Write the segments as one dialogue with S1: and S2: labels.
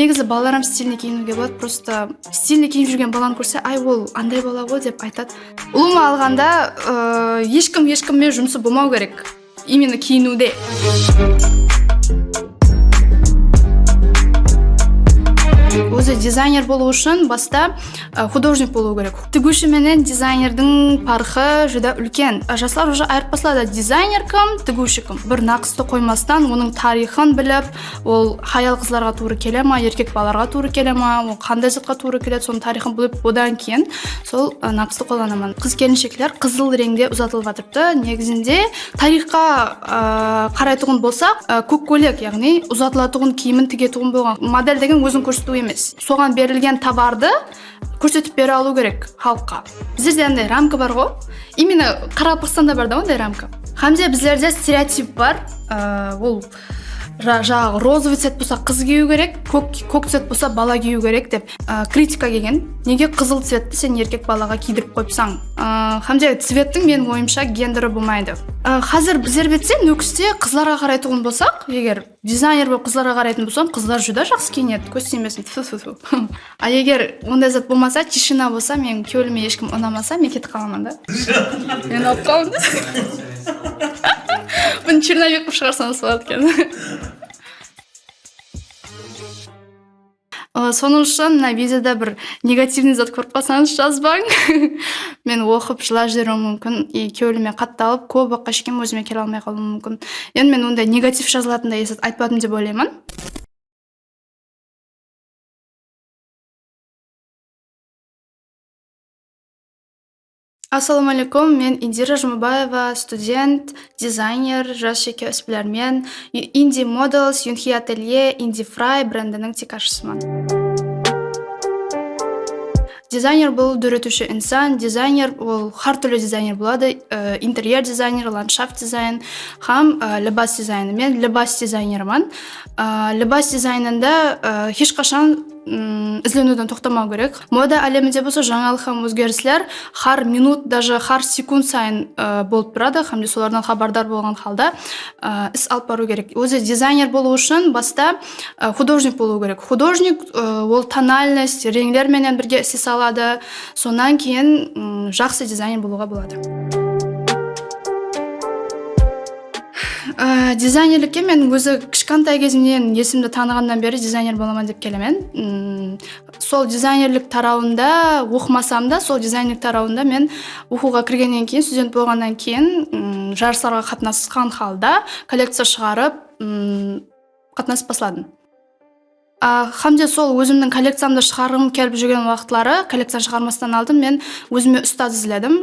S1: негізі балаларым стильный киінуге болады, просто стильный киініп жүрген баланы көрсе, ай ол андай бала ғой деп айтады. Ұлыма алғанда ешкіммен жұмысы болмау керек, именно киінуде. Өзі дизайнер болу үшін баста художник болу керек. Тігуші менен дизайнердің парқы жүдә үлкен. Жастар уже айырып басылады, дизайнер кім, тігуші кім. Бір нақысты қоймастан, оның тарихын біліп, ол хаял қызларға туры келе ма, еркек баларға туры келе ма, ол қандай затқа туры келеді, соның тарихын біліп, одан кейін сол нақысты қолданамын. Қыз келіншектер қызыл реңде ұзатылып жатырды. Негізінде тарихқа қарайтұғын болсақ, көк көйлек, яғни ұзатылатұғын киімін тігетұғын болған. Модель деген өзін көрсету емес. Соған берілген товарды көрсетіп бере алу керек халыққа. Біздерде андай рамка бар ғой. Именно Қарақалпақстанда бар да ондай рамка. Хамде біздерде стереотип бар. Ол жаңағы розовый цвет болса қыз кию керек, көк цвет болса бала кию керек деп критика келген. Неге қызыл цветті сен еркек балаға кидіріп қойыпсаң? Хамде цветтің менің ойымша гендері болмайды. Қазір біздер бетсе нөкісте қызларға қарайтұғын болсақ, егер дизайнер болып қызларға қарайтын болсам, қызлар жүдә жақсы киінеді, көз тимесін. А егер ондай зат болмаса, тишина болса, мен күйеуіме ешкім ұнамаса, мен кетіп қаламын да. Мен алып қаламын. Бұны черновик қып шығарсаңыз болады екен. Соның үшін мына видеода бір негативный зат көріп қалсаңыз жазбаң. Мен оқып жылап жіберуім мүмкін, күйеуіме қатты алып, көп уақытқа шейін өзіме келе алмай қалуым мүмкін. Енді мен ондай негатив жазылатындай есет айтпадым деп ойлаймын. Ассалаумалейкум, мен Индира Жұмабаева, студент, дизайнер, жас жеке кәсіпкерлермен Инди Models, Юнхи Ателье, Инди Фрай брендінің текашысымын. Дизайнер бұл дөретуші инсан, дизайнер ол har түрлі дизайнер болады, интерьер дизайнер, ландшафт дизайн, хам либас дизайны. Мен либас дизайнермін. Либас дизайнында ешқашан ізленуден тоқтамау керек. Мода әлемінде болса жаңалық һәм өзгерістер har минут, даже har секунд сайын болып тұрады, һәм де солардан хабардар болған халда іс алып бару керек. Өзі дизайнер болу үшін баста художник болу керек. Художник ол тональность, реңдер менен бірге істесе алады. Сонан кейін жақсы дизайнер болуға болады. Дизайнерлікке мен өзі кішкентай кезімнен есімді танығаннан бері дизайнер боламын деп келемін. Сол дизайнерлік тарауында оқымасам да, сол дизайнерлік тарауында мен оқуға кіргеннен кейін, студент болғаннан кейін жарыстарға қатынасқан халда коллекция шығарып қатынасып басладым. Хамде сол өзімнің коллекциямды шығарғым келіп жүрген уақытлары, коллекцияны шығармастан алдым, мен өзіме ұстаз іздедім,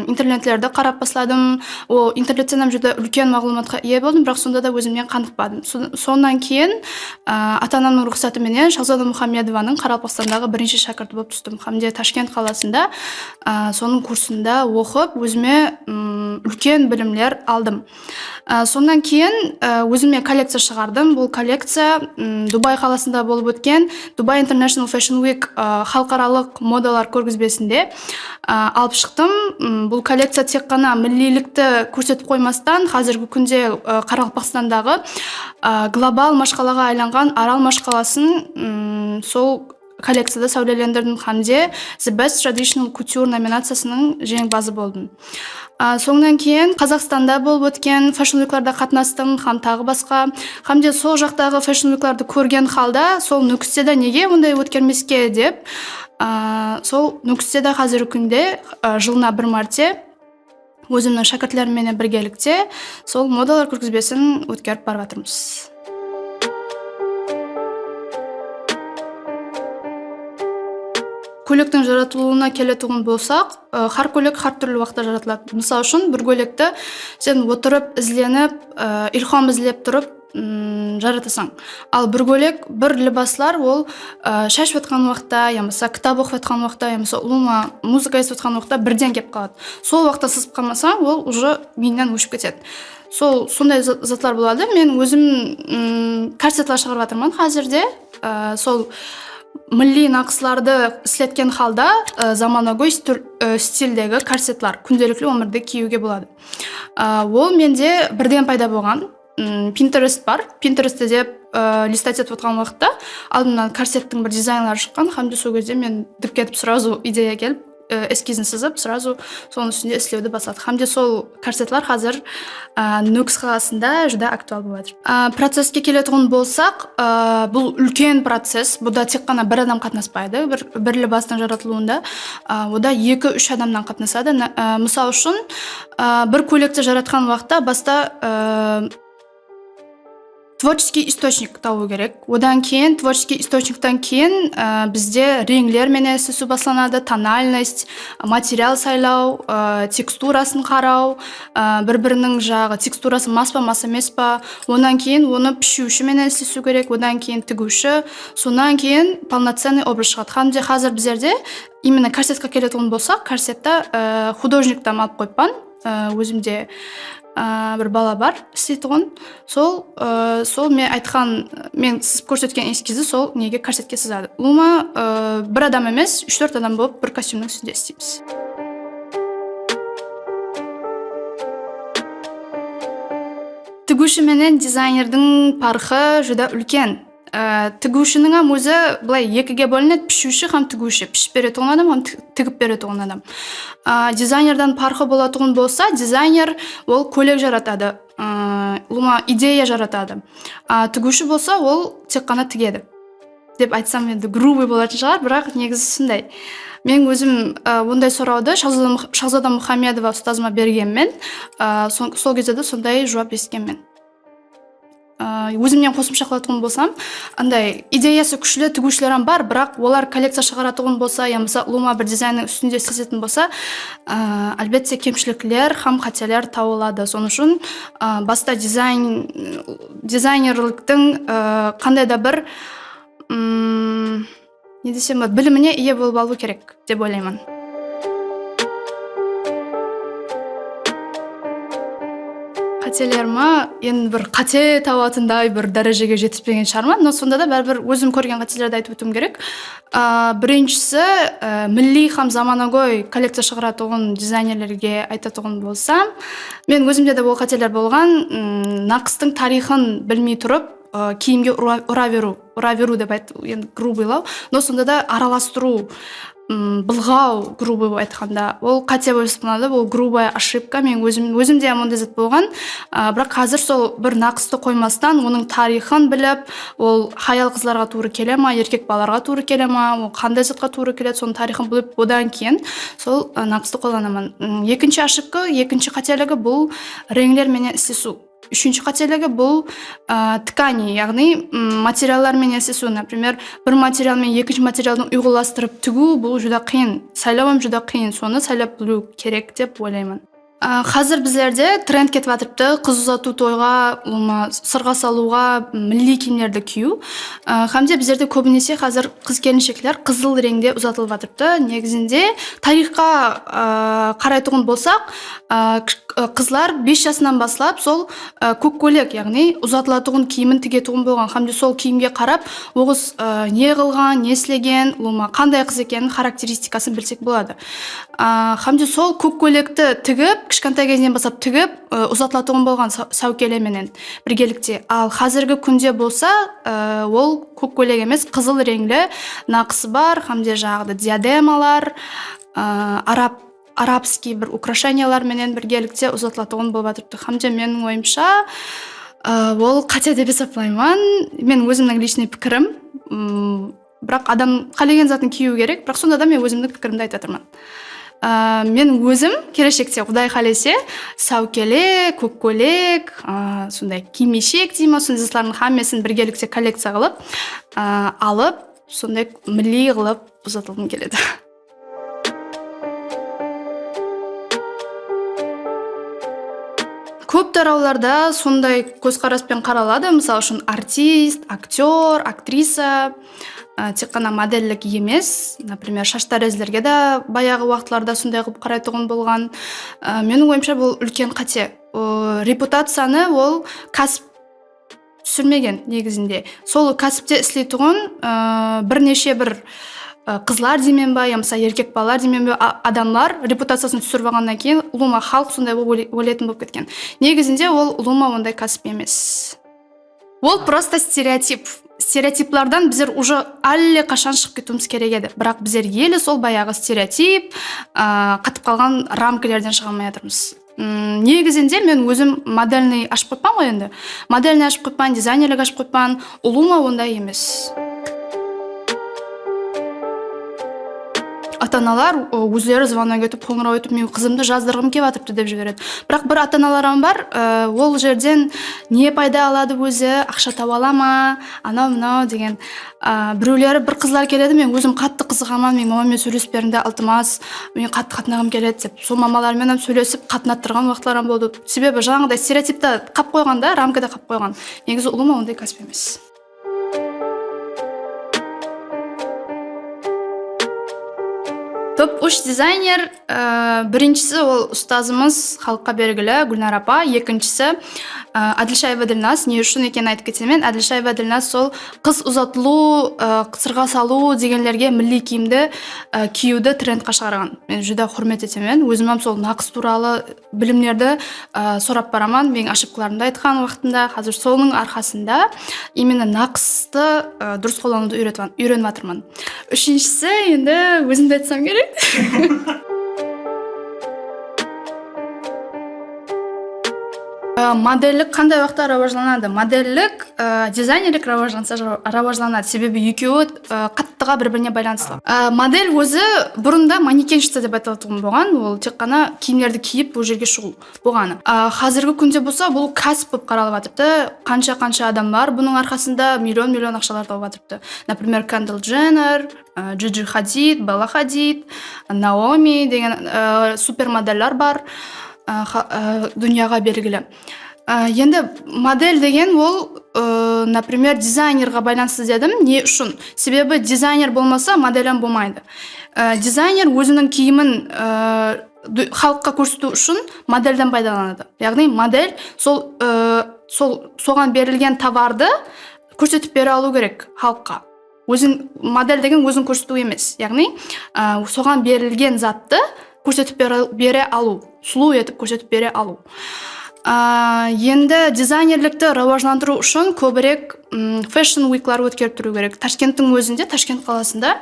S1: интернетлерді қарап басладым. О интернеттен жүдә үлкен мағлұматқа ие болдым, бірақ сонда да өзімнен қанықпадым. Сондан кейін ата-анамның рұқсатыменен Шахзода Мұхамедованың Қарақалпақстандағы бірінші шәкірті болып түстім. Хамде Ташкент қаласында соның курсында оқып, өзіме үлкен білімлер алдым. Сондан кейін өзіме коллекция шығардым. Бұл коллекция Дубай қаласында болып өткен Dubai International Fashion Week халықаралық модалар көргізбесінде алып шықтым. Бұл коллекция тек қана миллилікті көрсетіп қоймастан, қазіргі күнде Қарақалпақстандағы глобал машқалаға айланған Арал машқаласын сол коллекцияда сәулелендірдім, хамде The Best Traditional Couture номинациясының жеңімпазы болдым. Соңынан кейін Қазақстанда болып өткен Fashion Week-ларда қатынастым, хам тағы басқа. Хамде сол жақтағы Fashion Week-ларды көрген халда, сол нүкістеде неге ондай өткермеске деп, сол нүкістеде қазіргі күнде жылына бір мәрте өзімнің шәкіртлеріммен біргелікте сол модалар көргізбесін өткеріп барып жатырмыз. Көйлектің жаратылуына келетұғын болсақ, har көйлек har түрлі уақытта жаратылады. Мысал үшін, бір көйлекті сен отырып, ізленіп, илхам ізлеп тұрып жаратасың. Ал бір көйлек, бір либаслар ол шашып жатқан уақытта, ямаса кітап оқып жатқан уақытта, ямаса ұлыма музыка естіп жатқан уақытта бірден кеп қалады. Сол уақытта сызып қалмасаң, ол уже миыңнан өшіп кетеді. Сондай затлар болады. Мен өзім корсетлар шығарып жатырмын қазірде. Сол милли нақысларды ісілеткен халда заманауи стильдегі корсетлар күнделікті өмірде киюге болады. Ол менде бірден пайда болған. Pinterest бар. Pinterest'те деп листать етіп отқан уақытта алдымнан корсеттің бір дизайнлары шыққан. Хамде сол кезде мен діп кетіп сразу идея келіп, эскизін сызып, сразу соның үстінде істеуді бастадық. Хамде сол корсетлар қазір Nuxe қаласында жүдә актуал болып жатыр. Процесске келетін болсақ, бұл үлкен процесс. Бұда тек қана бір адам қатынаспайды. Бірлі бастың жаратылуында ода 2-3 адамнан қатынасады. Мысал үшін бір көйлекті жаратқан уақытта баста творческий источник табу керек. Одан кейін творческий источниктан кейін бізде реңлер менен ісісу басланады, тональность, материал сайлау, текстурасын қарау, бір-бірінің жағы текстурасы мас па, мас емес па. Одан кейін оны пішуші менен ісісу керек, одан кейін тігуші, сонан кейін полноценный образ шығады. Хамде қазір біздерде именно корсетқа келетін болсақ, корсетті художниктан алып қойпан, өзімде бір бала бар істейтін. Сол мен айтқан, мен сызып көрсеткен эскизі сол неге корсетке сызады. Лума бір адам емес, 3-4 адам болып бір костюмның үстінде істейміз. Тігуші менен дизайнердің парқы жүдә үлкен. Тігушінің өзі былай екіге бөлінеді, пішуші һәм тігуші. Пішіп беретін адам һәм тігіп беретін адам. Дизайнердан парқы болатығын болса, дизайнер ол көйлек жаратады, лума идея жаратады. Тігуші болса, ол тек қана тігеді. Деп айтсам енді грубый болатын шығар, бірақ негізі сондай. Мен өзім ондай сұрауды Шахзода Мұхамедова ұстазыма бергенмен, сол кезде де сондай жауап ескенмен. Өзімнен қосымша қылатын болсам, андай идеясы күшлі тігушілерім бар, бірақ олар коллекция шығаратығын болса, ямыса лума бір дизайнның үстінде істесетін болса, әлбетте кемшіліктер һәм қателер тауылады. Соның үшін баста дизайнерліктің қандай да бір не десем, біліміне ие болып алу керек деп ойлаймын. Қателеріма енді бір қате табатындай бір дәрежеге жетіспеген шығармын, но сонда да бәрібір өзім көрген қателерді айтып өтуім керек. Біріншісі, милли һәм заманауи коллекция шығаратығын дизайнерлерге айтатығын болсам, мен өзімде де бұл қателер болған. Нақыстың тарихын білмей тұрып, киімге ұра беру деп айтты, енді грубыйлау, но сонда да араластыру, былғау, грубый айтқанда, ол қате болып саналады, ол грубая ошибка. Мен өзімде амондай зат болған, бірақ қазір сол бір нақысты қоймастан, оның тарихын біліп, ол хаял қызларға туры келе ма, еркек баларға туры келе ма, ол қандай затқа туры келеді, соның тарихын біліп, одан кейін сол нақысты қолданамын. Екінші ошибка, екінші қателігі бұл реңлер менен істесу. Үшінші қателігі бұл ткани, яғни материалдар менен істесу. Например, бір материал мен екінші материалдың ұйғыластырып тігу, бұл жүдә қиын. Сайлауым жүдә қиын, соны сайлап білу керек деп ойлаймын. Қазір біздерде тренд кетіп жатырыпты, қыз ұзату тойға, сырға салуға милли киімдерді кию. Хамде біздерде көбінесе қазір қыз келіншектер қызыл реңде ұзатылып жатырыпты. Негізінде тарихқа қарайтығын болсақ, қызлар 5 жасынан бастап сол көк көйлек, яғни ұзатылатығын киімін тігетігін болған. Хамде сол киімге қарап, оғыз не қылған, не істеген, қандай қыз екенін характеристикасын білсек болады. Хамде сол көк көйлекті тігіп, кішкентай кезінен бастап тігіп, ұзатылатығын болған сәукелеменен біргелікте. Ал қазіргі күнде болса, ол көк көйлек емес, қызыл реңлі нақысы бар, хамде жағды диадемалар, арабский бір украшениялар менен біргелікте ұзатылатығын болып жатырыпты. Хамде менің ойымша, ол қате деп есептеймін. Мен өзімнің личный пікірім, бірақ адам қалеген затын кию керек, бірақ сонда да мен өзімнің пікірімді айтатырмын. Мен өзім келешекте Құдай қалесе сәукеле, көк көйлек, сондай кимешек деймін, сондай затлардың хаммасын біргелікте коллекция қылып, алып, сондай милли қылып ұзатылғым келеді. Көп тарауларда сондай көзқараспен қаралады. Мысалы үшін артист, актер, актриса тек қана модельлік емес. Например, шаштарезлерге де баяғы уақытларда сондай қылып қарайтығын болған. Менің ойымша бұл үлкен қате. Репутацияны ол кәсіп сүрмеген негізінде. Сол кәсіпте істейтұғын бірнеше бір қызлар деймен ба, ямса еркек балар деймен ба, адамлар репутациясын түсіріп алғаннан кейін лума халық сондай ойлайтын болып кеткен. Негізінде ол лума ондай кәсіп емес. Ол просто стереотиплардан біздер уже әлі қашан шығып кетуіміз керек еді, бірақ біздер елі сол баяғы стереотип қатып қалған рамкалерден шыға алмай жатырмыз. Негізінде мен өзім модельный ашып қойпан ғой енді. Модельный ашып қойпан, дизайнерлік ашып қойпан, ұлыма ондай емес. Ата-аналар өздері звонок етіп, қоңырау етіп, мен қызымды жаздырғым келіп жатырыпты деп жібереді. Бірақ бір ата-аналарым бар, ол жерден не пайда алады өзі, ақша таба ала ма, анау-мынау деген. Біреулері бір қызлар келеді, мен өзім қатты қызығамын, мен мамаммен сөйлесіп берінде алтымас, мен қатты қатынағым келеді деп. Сол мамалармен сөйлесіп қатынаттырған уақытларым болды. Себебі жаңағыдай стереотипті қап қойғанда, рамкада қап қойған. Негізі ұлыма ондай кәсіп емес. Топ 3 дизайнер, біріншісі ол ұстазымыз халыққа белгілі Гүлнар апа, екіншісі Әділшаева Ділназ. Не үшін екенін айтып кетсем, Әділшаева Ділназ сол қыз ұзатылу, сырға салу дегенлерге милли киімді киюді трендқа шығарған. Мен жүдә құрмет етемін. Өзімім сол нақыс туралы білімдерді сорап бараман. Мен ашықларымда айтқан уақытында, қазір соның арқасында именно нақысты дұрыс қолдануды үйреніп жатырмын. Үшіншісі енді өзімді айтсам керек. Модельлік қандай уақытта раважланады? Модельлік дизайнерлік раважланады. Себебі екеуі қаттыға бір-біріне байланысты. Модель өзі бұрында манекеншісі деп айтылатын болған. Ол тек қана киімдерді киіп бұл жерге шығу болған. Қазіргі күнде болса бұл кәсіп болып қаралып жатырды. Қанша адам бар, бұның арқасында миллион ақшалар тауып жатырды. Например, Кендалл Дженнер, Джиджи Хадид, Белла Хадид, Наоми деген супермодельлер бар дүнияға белгілі. Енді модель деген ол, например, дизайнерға байланысты дедім. Не үшін? Себебі дизайнер болмаса модель болмайды. Дизайнер өзінің киімін халыққа көрсету үшін модельден пайдаланады. Яғни модель соған берілген товарды көрсетіп бере алу керек халыққа. Модель деген өзін көрсету емес. Яғни соған берілген затты көрсетіп бере алу, сұлу етіп көрсетіп бере алу. Енді дизайнерлікті раважландыру үшін көбірек fashion week-лар өткеріп тұру керек. Ташкенттің өзінде, Ташкент қаласында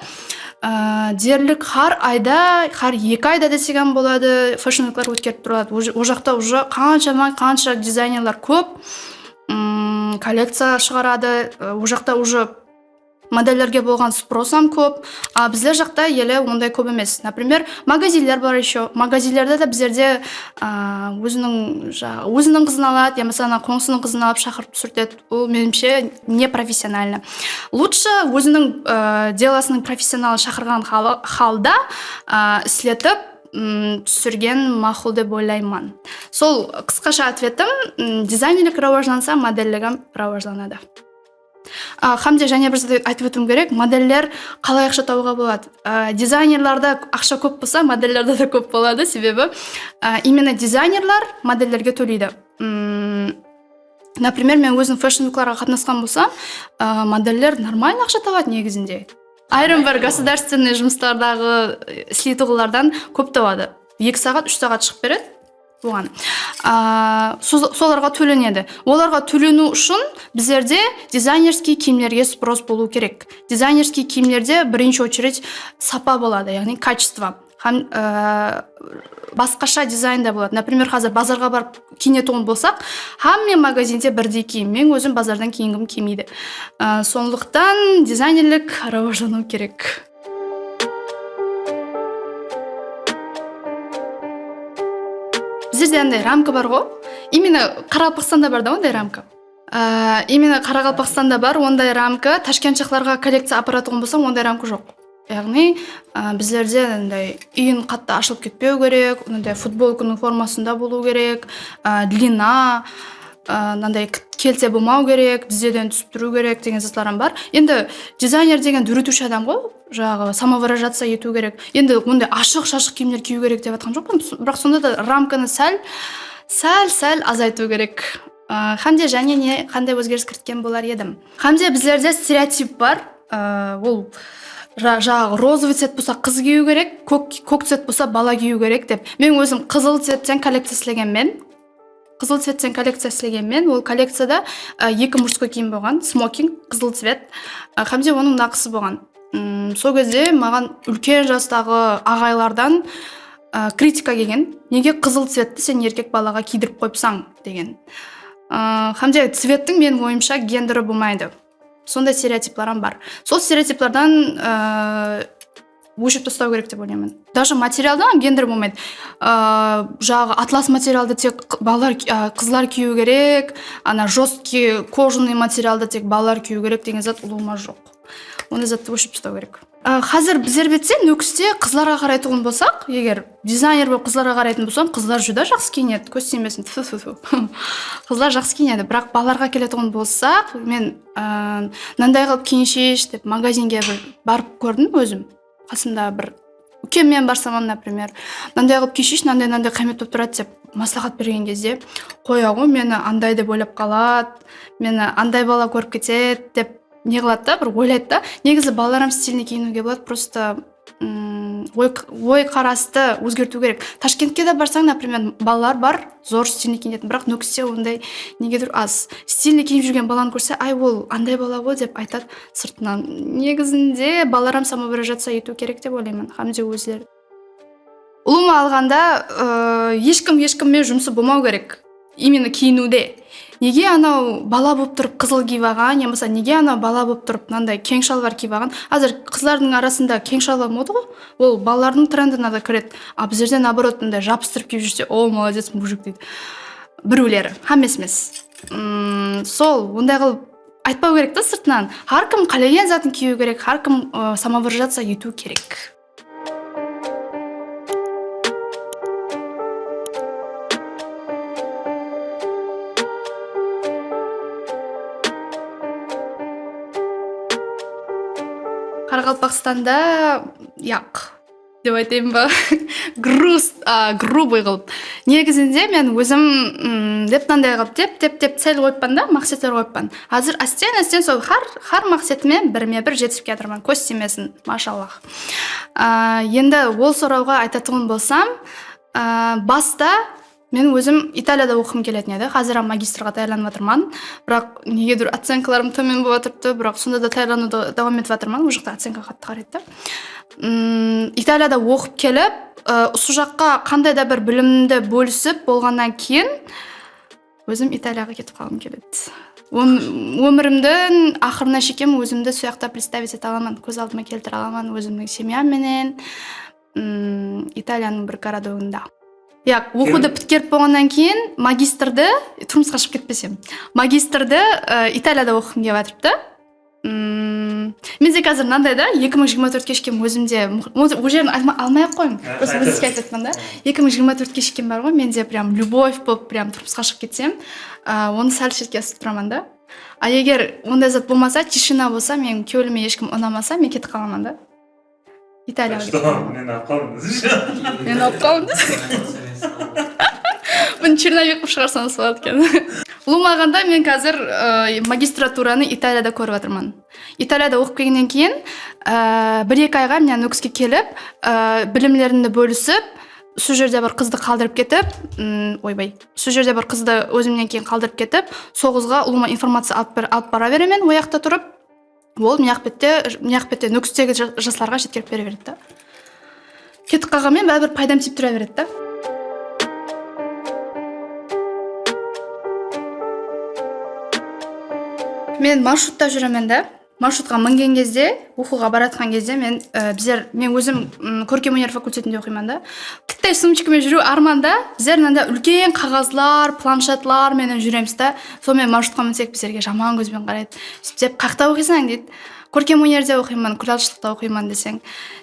S1: дерлік har айда, har 2 айда десеген болады, fashion week-лар өткеріп тұрады. О жақта уже қанша дизайнерлар көп, коллекция шығарады. О жақта уже модельдерге болған спросам көп, а біздер жақта елі ондай көп емес. Например, магазиндер бар еще. Магазиндерде де біздерде өзінің қызын алады, я мысалы қоңсының қызын алып шақырып түсіртеді. Ол меніңше не профессионально. Лучше өзінің делосының профессионалы шақырған халда істетіп түсірген мақұл деп ойлаймын. Сол қысқаша ответім, дизайнерлік раважланса, модельлігім раважланады. Хамде және бір айтып өтуім керек, модельдер қалай ақша табуға болады? Дизайнерларда ақша көп болса, модельдерде де көп болады, себебі именно дизайнерлар модельдерге төлейді. Например, мен өзім фэшн-уикларға қатынасқан болсам, модельдер нормально ақша табады негізінде. Айрым бір государственный жұмыстардағы слетуғылардан көп табады. 2 сағат, 3 сағат шығып береді. Соларға төленеді. Оларға төлену үшін біздерде дизайнерский киімдерге спрос болу керек. Дизайнерский киімдерде бірінші очередь сапа болады, яғни качество. Басқаша дизайнда болады. Например, қазір базарға барып киінетін болсақ, мен магазинде бірдей киім. Мен өзім базардан киінгім келмейді. Сондықтан дизайнерлік раважлану керек. Біздерде андай рамка бар ғой. Именно Қарақалпақстанда бар да ондай рамка. Именно Қарақалпақстанда бар ондай рамка. Ташкентшілерге коллекция апаратығын болсам, ондай рамка жоқ. Яғни біздерде андай үйін қатты ашылып кетпеу керек, ондай футболканың формасында болу керек, длина, андай келте болмау керек, тізеден түсіп тұру керек деген заттарым бар. Енді дизайнер деген дүрітуші адам ғой, жаңағы самовыражаться ету керек. Енді ондай ашық-шашық киімдер кию керек деп жатқан жоқпын, бірақ сонда да рамканы сәл азайту керек. Хамде және не қандай өзгеріс кірткен болар едім? Хамде біздерде стереотип бар. Ол жаңағы розовый цвет болса қыз кию керек, көк цвет болса бала кию керек деп. Мен өзім қызыл цветтен коллекция істегенмен, қызыл цветтен коллекция істеген мен. Ол коллекцияда екі мужской киім болған, смокинг, қызыл цвет. Хамзе оның нақысы болған. Сол кезде маған үлкен жастағы ағайлардан критика келген. Неге қызыл цветті сен еркек балаға кидіріп қойыпсаң деген. Хамзе цветтің менің ойымша гендері болмайды. Сондай стереотиптарым бар. Сол стереотиптардан өшіп тастау керек деп ойлаймын. Даже материалдан гендер болмайды. Жағы атлас материалды тек балалар, қызлар кию керек, ана жесткий кожаный материалды тек балалар кию керек деген зат ұлыма жоқ. Оны затты өшіп тастау керек. Қазір біздер бетсе нүкісте қызларға қарайтын болсақ, егер дизайнер болып қызларға қарайтын болсам, қызлар жүда жақсы киінеді, көз тимесін. Қызлар жақсы киінеді, бірақ балаларға келетін болсақ, мен мынандай қылып киіншеш деп магазинге барып көрдім өзім. Қасымда бір үлкенмен барсам, например, мынандай қылып киішеш, мынандай қамет болып тұрады деп маслихат берген кезде, қоя ғой, мені андай деп ойлап қалады, мені андай бала көріп кетеді деп не қылады да, бір ойлайды да. Негізі балаларым стильный киінуге болады, просто ой қарасты өзгерту керек. Ташкентке де барсаң, например, балалар бар, зор стильный киінетін, бірақ нүкісте ондай негедір аз. Стильный киініп жүрген баланы көрсе, ай, ол андай бала ғой деп айтады сыртынан. Негізінде балаларым самовыражаться ету керек деп ойлаймын, Хамзе өздері. Ұлыма алғанда ешкіммен жұмысы болмау керек, именно киінуде. Неге анау бала болып тұрып қызыл киіп алған, немесе неге анау бала болып тұрып мынандай кең шалбар киіп алған? Азыр қыздардың арасында кең шалбар мода ғой. Ол балалардың трендіне де кіреді. А біздерде наоборот мындай жабыстырып киіп жүрсе, о, молодец мужик дейді. Біреулері, хамес емес. Сол ондай қылып айтпау керек та сыртынан. Әркім қалаған затын кию керек, әркім самовыражаться ету керек. Қарақалпақстанда деп айтайын ба, грубый қылып. Негізінде мен өзім деп мынандай қылып деп цель қойыппын да, мақсаттар қойыппын. Азыр астен сол har мақсатымен бірме-бір жетіп кетірмін, көз тимесін, машаллах. Енді ол сұрауға айтатын болсам, баста мен өзім Италияда оқым келетін еді. Қазір магистрға даярланып жатырмын. Бірақ негедір оценкаларым төмен болып жатырды, бірақ сонда да даярлануды давам етіп жатырмын. Ол жақта оценка қатты қарайды. Италияда оқып келіп, осы жаққа қандай да бір білімді бөлісіп болғаннан кейін өзім Италияға кетіп қалғым келеді. Өмірімдің ақырына шекем өзімді сояқта представить ете аламын, көз алдыма келтіре аламын өзімнің семьямменен Италияның бір городогында. Оқуды біткеріп болғаннан кейін магистрді тұрмысқа шығып кетпесем. Магистрді Италияда оқығым келіп жатырыпты. Менде қазір мынандай да 2024-ке шекем өзімде, ол жерін алмай-ақ қойым. Осы өзіске айтатынмын да. 2024-ке шекем бар ғой, менде прям любовь болып, прям тұрмысқа шығып кетсем, оны сәл шетке ұстап тұрамын да. А егер ондай зат болмаса, тишина болса, мен күйеуіме ешкім ұнамаса, мен кетіп қаламын да. Италияға. Что? Мен алып қалдым. Мен алып қалдым. Бұны черновик қып шығарсаңыз болады екен. Ұлымағанда мен қазір магистратураны Италияда көріп жатырмын. Италияда оқып келгеннен кейін 1-2 айға мен нүкіске келіп, білімлерімді бөлісіп, сол жерде бір қызды қалдырып кетіп, сол жерде бір қызды өзімнен кейін қалдырып кетіп, сол қызға ұлыма информация алып бара беремен, ояқта тұрып, ол мияқпетте нүкістегі жастарға жеткеріп бере береді. Кетіп қалғанмен бәрібір пайдам тиіп тұра береді. Мен маршрутта жүремін да. Маршрутқа мінген кезде, оқуға баратқан кезде мен өзім көркемөнер факультетінде оқимын да. Кіттай сумочкамен жүру арманда, біздер мынандай үлкен қағазлар, планшетлар менен жүреміз да. Сонымен маршрутқа мінсек біздерге жаман көзбен қарайды. Сөйтіп қақта оқисың дейді. Көркемөнерде оқимын, күләлшілікте оқимын десең,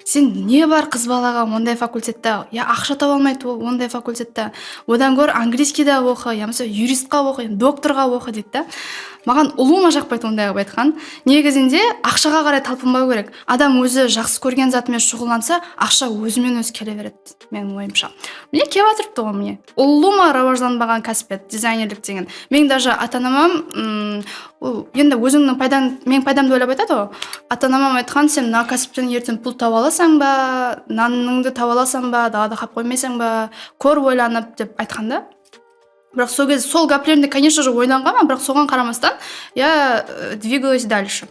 S1: сен не бар қыз балаға ондай факультетте, ақша таба алмайды ондай факультетте. Одан гөр английскийде оқы, ямаса юристқа оқы, докторға оқы дейді да. Маған ұлыма жақпайды ондай қылып айтқан. Негізінде ақшаға қарай талпынбау керек. Адам өзі жақсы көрген затымен шұғылданса, ақша өзімен өзі келе береді, менің ойымша. Міне келіп жатырыпты ғой міне. Ұлыма рауажданбаған кәсіп дизайнерлік деген. Мен даже ата-анам енді өзіңнің менің пайдамды ойлап айтады ғой. Ата-анам айтқан, сен мына кәсіптен ертең пұл таба аласың ба, наныңды таба аласың ба, далада қалып қоймайсың ба, көр ойланып деп айтқанда. бірақ сол кезде сол гаплерінде конечно же ойланғанмын, бірақ соған қарамастан я двигалась дальше.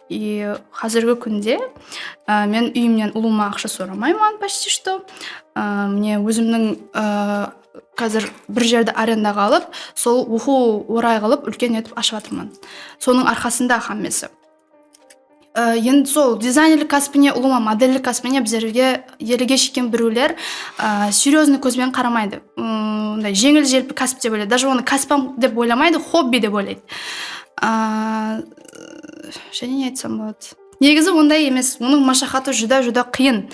S1: И қазіргі күнде мен үйімнен ұлыма ақша сұрамаймын почти что. Мне өзімнің қазір бір жерді арендаға алып, сол оқу орай қылып үлкен етіп ашып жатырмын. Соның арқасында хаммесі. Енді сол дизайнерлік кәсібіне, ұлыма модельдік кәсібіне біздерге еліге шеккен біреулер серьезный көзбен қарамайды. Ондай жеңіл желпі кәсіп деп ойлайды. Даже оны кәсіпім деп ойламайды, хобби деп ойлайды. Және не айтсам болады. Негізі ондай емес. Оның машақаты жүда қиын.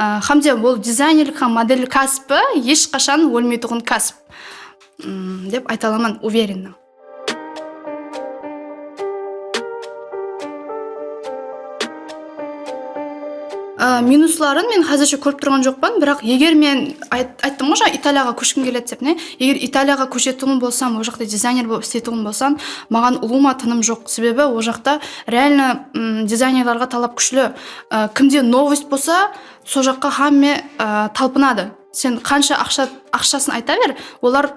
S1: Хамде бұл дизайнерлік һәм модельдік кәсібі ешқашан өлмейтұғын кәсіп деп айта аламын, уверенно. Минусларын мен қазірше көріп тұрған жоқпын, бірақ егер мен айттым ғой, Италияға көшкім келеді деп, егер Италияға көшетін болсам, ол жақта дизайнер болып істейтін болсам, маған ұлыма тыным жоқ. Себебі ол жақта реально дизайнерларға талап күшлі. Кімде новость болса, сол жаққа хамме талпынады. Сен қанша ақшасын айта бер, олар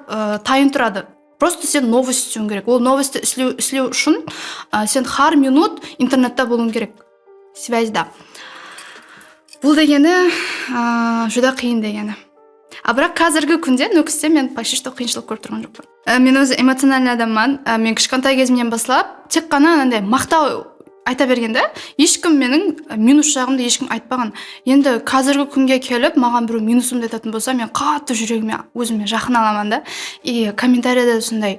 S1: тайын тұрады. Просто сен новость істеуің керек. Ол новості істеу үшін сен har минут интернетте болуың керек. Связьда. Бұл дегені жүда қиын дегені. Бірақ қазіргі күнде нөкісте мен почти что қиыншылық көріп тұрған жоқпын. Мен өзі эмоциональный адаммын. Мен кішкентай кезімнен бастап тек қана анандай мақтау айта бергенде, ешкім менің минус жағымды ешкім айтпаған. Енді қазіргі күнге келіп, маған біреу минусымды айтатын болса, мен қатты жүрегіме өзіме жақын аламын да. И комментарияда сондай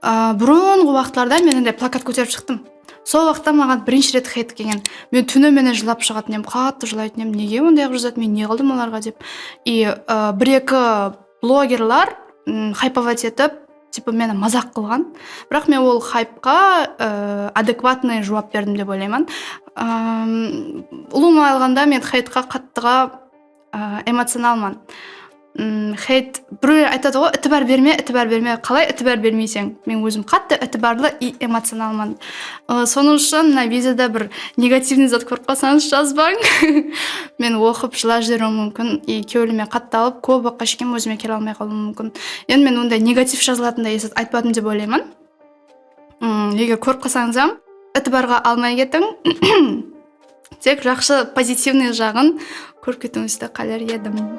S1: бұрынғы уақытларда мен андай плакат көтеріп шықтым. Сол уақытта маған бірінші рет хейт келген. Мен түні менен жылап шығатын едім, қатты жылайтын едім. Неге ондай жазады, мен не қылдым оларға деп. И бір-екі блогерлар хайповать етіп, типа мені мазақ қылған. Бірақ мен ол хайпқа адекватный жауап бердім деп ойлаймын. Ұлыма алғанда мен хейтқа қаттыға эмоционалмын. Хейт біреулер айтады ғой, ітібар берме. Қалай ітібар бермейсең? Мен өзім қатты ітібарлы и эмоционалмын. Соның үшін мына видеода бір негативный зат көріп қалсаңыз жазбаң. Мен оқып жылап жіберуім мүмкін. И кеуіліме қатты алып, көп уақытқа шейін өзіме келе алмай қалуым мүмкін. Енді мен ондай негатив жазылатындай есет айтпадым деп ойлаймын. Егер көріп қалсаңыз, ітібарға алмай кетің. Тек жақсы позитивный жағын көріп кетуіңізді қалар едім.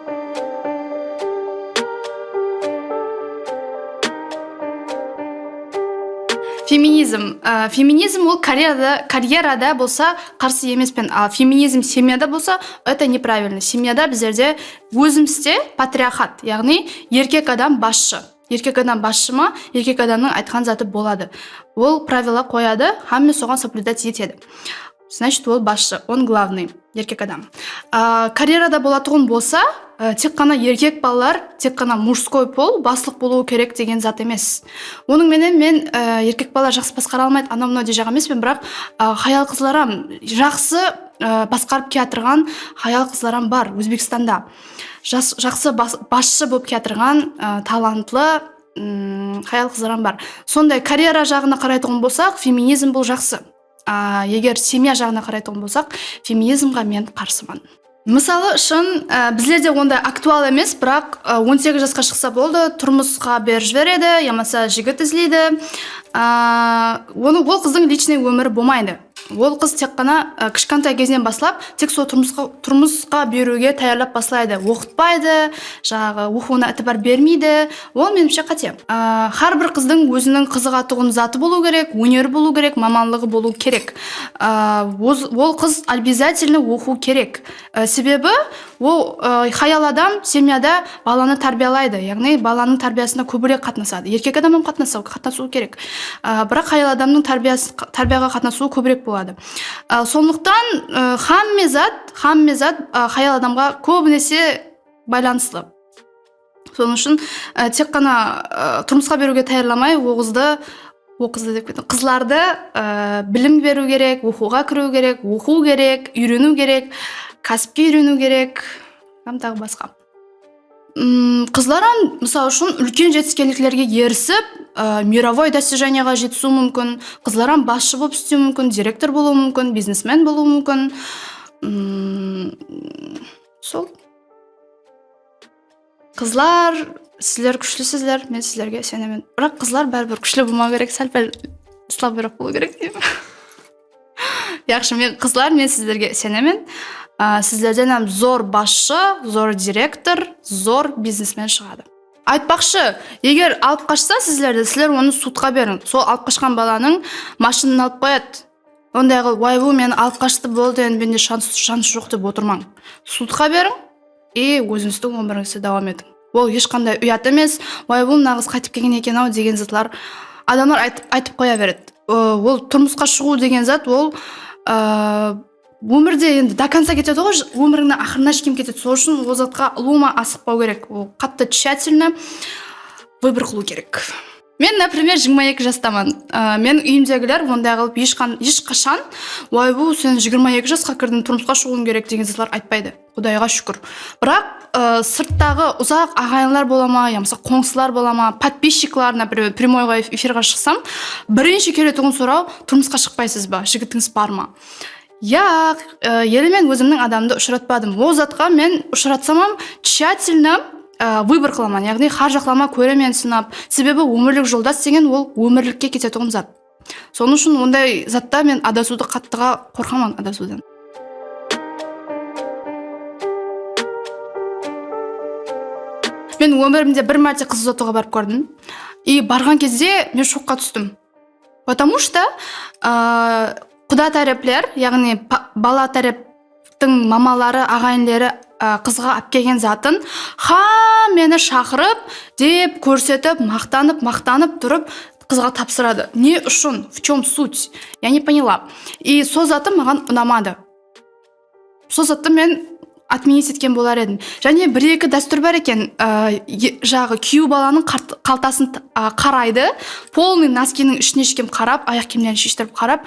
S1: Феминизм ол карьерада болса қарсы емеспен, а феминизм семьяда болса, это неправильно. Семьяда біздерде өзімізде патриархат, яғни еркек адам басшы. Еркек адам басшы ма, еркек адамның айтқан заты болады. Ол правила қояды, хамме соған соблюдать етеді. Значит, ол басшы, он главный, еркек адам. Карьерада болатұғын болса, тек қана еркек балалар, тек қана мужской пол баслық болуы керек деген зат емес. Оның мен еркек балалар жақсы басқара алмайды, анау-мынау де жақ емеспін, бірақ хаял қызларам жақсы басқарып келатырған хаял қызларам бар Өзбекстанда. Жақсы басшы болып келатырған талантлы хаял қызларам бар. Сондай карьера жағына қарайтұғын болсақ, феминизм бұл жақсы. Егер семья жағына қарайтұғын болсақ, феминизмға мен қарсымын. Мысалы үшін біздерде ондай актуал емес, бірақ 18 жасқа шықса болды, тұрмысқа беріп жібереді, ямаса жігіт іздейді. Ол қыздың личный өмірі болмайды. Ол қыз тек қана кішкентай кезінен баслап, тек сол тұрмысқа беруге таярлап баслайды. Оқытпайды, жаңағы оқуына ітібар бермейді. Ол меніңше қате. Har бір қыздың өзінің қызығатұғын заты болу керек, өнері болу керек, мамандығы болу керек. Ол қыз обязательно оқу керек. Себебі ол хаял адам семьяда баланы тәрбиялайды, яғни баланың тәрбиясына көбірек қатынасады. Еркек адамның қатынасуы керек. Бірақ хаял адамның тәрбияға қатынасуы көбірек болады. Сондықтан хамме зат хаял адамға көбінесе байланысты. Соның үшін тек қана тұрмысқа беруге тәйірламай, қызларды білім беру керек, оқуға кіру керек, оқу керек, үйрену керек, кәсіпке үйрену керек, тағы басқа. Қызларым, мысалы үшін, үлкен жетістіктерге ерісіп, мировой достиженияға жетісу мүмкін, қызларым басшы болып істеу мүмкін, директор болуы мүмкін, бизнесмен болуы мүмкін. Сол. Кызлар, силер күчлүсүзлөр, мен силерге сенемин. Бирок кызлар барбир күчлүү болмоо керек, сәл-пәл слабыйраак болуу керек дейм. Жакшы, мен кызлар, мен сиздерге сенемин. Сиздерден зор башчы, зор директор, зор бизнесмен чыгады. Айтпакчы, эгер алып качса силерди, силер оны судка бериң. Сол алып качкан баланын машинаны алып коет. Ондай кылып, "Вайбу, мен алып качты, болду, эми менде шанс жок" деп отурмаң. Судка бериң и өзүңүздүн өмүрүңүздү давам этиң. Ол эч кандай уят эмес. "Вайбу, мына кыз кайтып келген экен ау" деген затлар адамдар айтып кое берет. Ол турмушка чыгуу деген зат, ол өмүрдө энди до конца кетет го, өмүрүңдүн акырына чейин кетет. Сол үчүн ол затка улуума асыкпау керек. Ол катты тщательно выбор кылуу керек. Мен, например, 22 жастаман. Мен үйүмдөгүлөр мындай кылып эч качан "Вайбу, сен 22 жашка кирдиң, турмушка чыгууң керек" деген затлар айтпайды. Кудайга шүкүр. Бирок сырттагы узак агайлар болама, я болбосо коңсулар болама, подписчиклар, например, прямойго эфирге чыксам, биринчи келетигин суроо: "Турмушка чыкпайсызбы? Жигитиңиз бармы?" Жак, эли мен өзүмдүн адамды учуратпадым. Ол затка мен учуратсам тщательно выбор кыламан, ягни ар жаклама көрөмөн сынап. Себеби өмүрлүк жолдаш деген ол өмүрлүккө кететигин зат. Сонун үчүн ондай затта мен адасууду каттыга коркаман, адасуудан. Мен өмүрүмдө бир марта кыз узатууга барып көрдүм. И барган кезде мен шокко түштүм. Потому что куда тареплер, ягни бала тарептин мамалары, агайындары кызга алып келген затын мени шакырып, деп көрсөтүп, мактанып туруп кызга тапсырады. Не үчүн? В чем суть? Я не поняла. И сол заты мага унамады. Сол затты мен отменить эткен болар едим. Және бир-эки дастур бар экен, жагы күйөө баланын калтасын карайды, полный носкинин ичине ишкем карап, аяк кийимдерин шиштирип карап,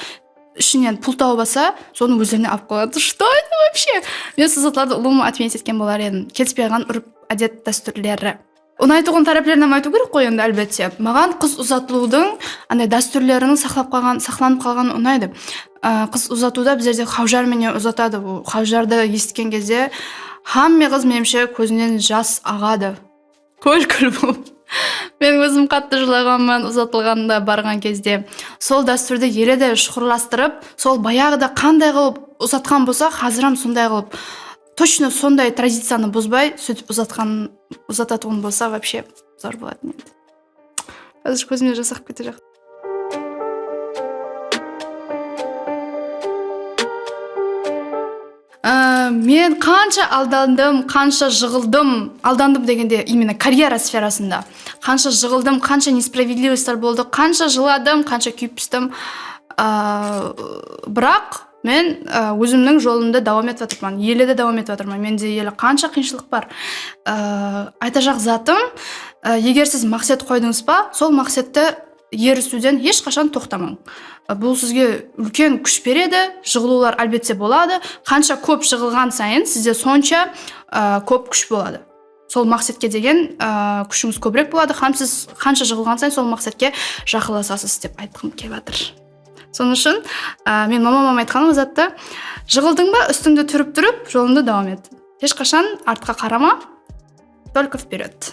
S1: ишинен пул табылбаса, сону өзүнө алып коет. Что это вообще? Мен сол затларды улуума отменить эткен болар едим. Кетпей калган урп адет дастурлары. Унайтугун тараптарынан айтуу керек кой энди, албетте. Маган кыз узатуудун андай дастурларынын сакталып калган унайды. Кыз узатууда биздерде хавжар менен узатады. Бул хавжарды эсткен кезде хамма кыз менимче көзүнөн жас агады. Көл болуп. Мен өзүм катты жылаганмын узатылганда барган кезде. Сол дастурду эле да шукурлаштырып, сол баягыда кандай кылып узаткан болсо, азыр сондай кылып, точно сондай традицияны бузбай, сөйтүп узататыгын болсо, вообще зор болот менде. Азыр көзүмө жас агып кете жак. Мен канча алдандым, канча жыгылдым. Алдандым дегенде именно карьера сферасында. Канча жыгылдым, канча несправедливостьтер болду, канча жыладым, канча күйүп түштүм. Бирок мен өзүмдүн жолумда давам этип атырман. Эле да давам этип атырман. Менде эле канча кыйынчылык бар. Айтажак затым, эгер сиз максат койдуңуз ба, сол максатты эрисүүдөн эч качан токтомоң. Бул сизге үлкен күч береді, жығылуулар албетте болады. Канча көп жығылган сайын сизде сонча көп күч болады. Сол максатка деген күчүңүз көбүрөөк болады. Сиз канча жығылган сайын сол максатка жакынлашасыз деп айткым келип атыр. Сонун үчүн мен мамам айткан затты, жығылдыңбы, үстүңдө туруп, жолуңду давам эт. Эч качан артка карама, только вперед.